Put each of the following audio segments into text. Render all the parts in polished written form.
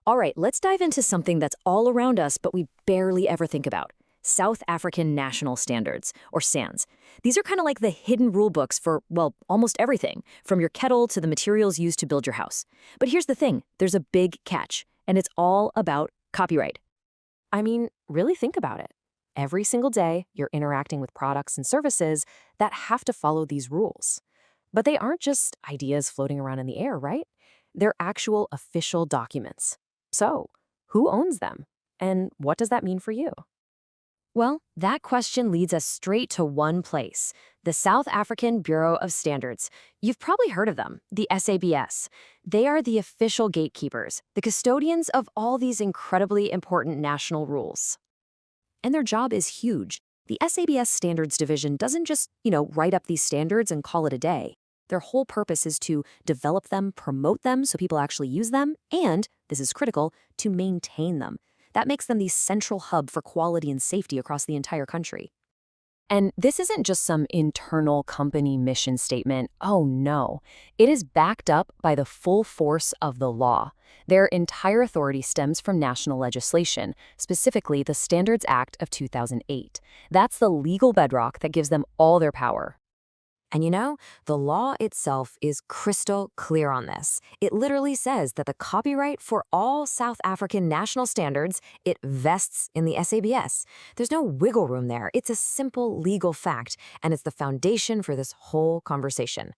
All right, let's dive into something that's all around us, but we barely ever think about. South African National Standards, or SANS. These are kind of like the hidden rule books for, well, almost everything, from your kettle to the materials used to build your house. But here's the thing, there's a big catch, and it's all about copyright. I mean, really think about it. Every single day, you're interacting with products and services that have to follow these rules. But they aren't just ideas floating around in the air, right? They're actual official documents. So, who owns them? And what does that mean for you? Well, that question leads us straight to one place, the South African Bureau of Standards. You've probably heard of them, the SABS. They are the official gatekeepers, the custodians of all these incredibly important national rules. And their job is huge. The SABS Standards Division doesn't just, write up these standards and call it a day. Their whole purpose is to develop them, promote them so people actually use them, and, this is critical, to maintain them. That makes them the central hub for quality and safety across the entire country. And this isn't just some internal company mission statement. Oh no. It is backed up by the full force of the law. Their entire authority stems from national legislation, specifically the Standards Act of 2008. That's the legal bedrock that gives them all their power. And the law itself is crystal clear on this. It literally says that the copyright for all South African national standards, it vests in the SABS. There's no wiggle room there. It's a simple legal fact, and it's the foundation for this whole conversation.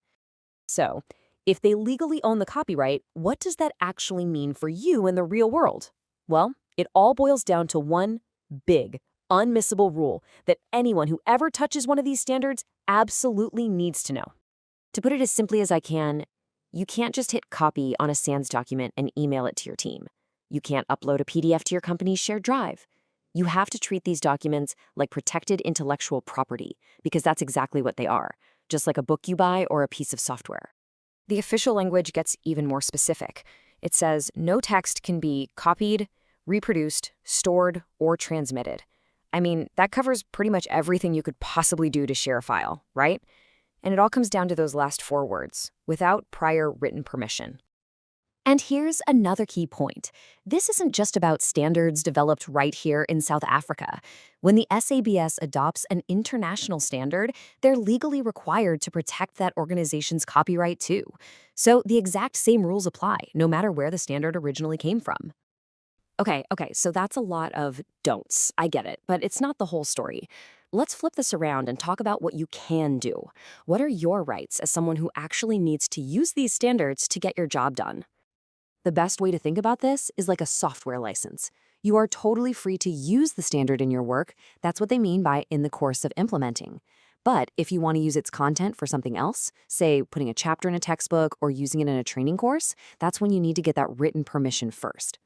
So, if they legally own the copyright, what does that actually mean for you in the real world? Well, it all boils down to one big, unmissable rule that anyone who ever touches one of these standards absolutely needs to know. To put it as simply as I can, you can't just hit copy on a SANS document and email it to your team. You can't upload a PDF to your company's shared drive. You have to treat these documents like protected intellectual property, because that's exactly what they are, just like a book you buy or a piece of software. The official language gets even more specific. It says no text can be copied, reproduced, stored, or transmitted. I mean, that covers pretty much everything you could possibly do to share a file, right? And it all comes down to those last four words, without prior written permission. And here's another key point. This isn't just about standards developed right here in South Africa. When the SABS adopts an international standard, they're legally required to protect that organization's copyright too. So the exact same rules apply, no matter where the standard originally came from. Okay, so that's a lot of don'ts. I get it, but it's not the whole story. Let's flip this around and talk about what you can do. What are your rights as someone who actually needs to use these standards to get your job done? The best way to think about this is like a software license. You are totally free to use the standard in your work. That's what they mean by in the course of implementing. But if you want to use its content for something else, say putting a chapter in a textbook or using it in a training course, that's when you need to get that written permission first.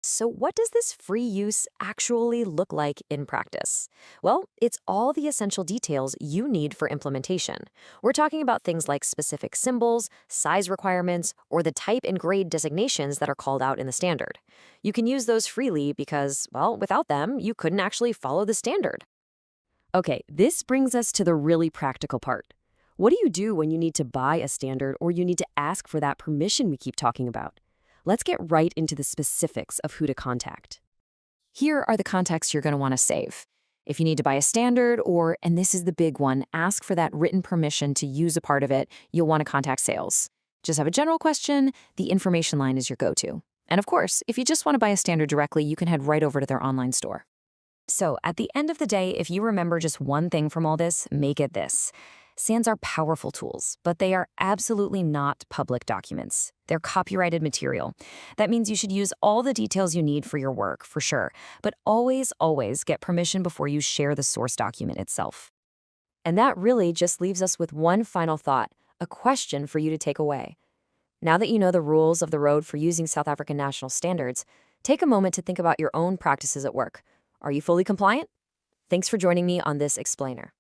So what does this free use actually look like in practice? Well, it's all the essential details you need for implementation. We're talking about things like specific symbols, size requirements, or the type and grade designations that are called out in the standard. You can use those freely because, well, without them, you couldn't actually follow the standard. Okay, this brings us to the really practical part. What do you do when you need to buy a standard or you need to ask for that permission we keep talking about? Let's get right into the specifics of who to contact. Here are the contacts you're going to want to save. If you need to buy a standard or, and this is the big one, ask for that written permission to use a part of it, you'll want to contact sales. Just have a general question, the information line is your go-to. And of course, if you just want to buy a standard directly, you can head right over to their online store. So at the end of the day, if you remember just one thing from all this, make it this. SANS are powerful tools, but they are absolutely not public documents. They're copyrighted material. That means you should use all the details you need for your work, for sure, but always get permission before you share the source document itself. And that really just leaves us with one final thought, a question for you to take away. Now that you know the rules of the road for using South African national standards, take a moment to think about your own practices at work. Are you fully compliant? Thanks for joining me on this explainer.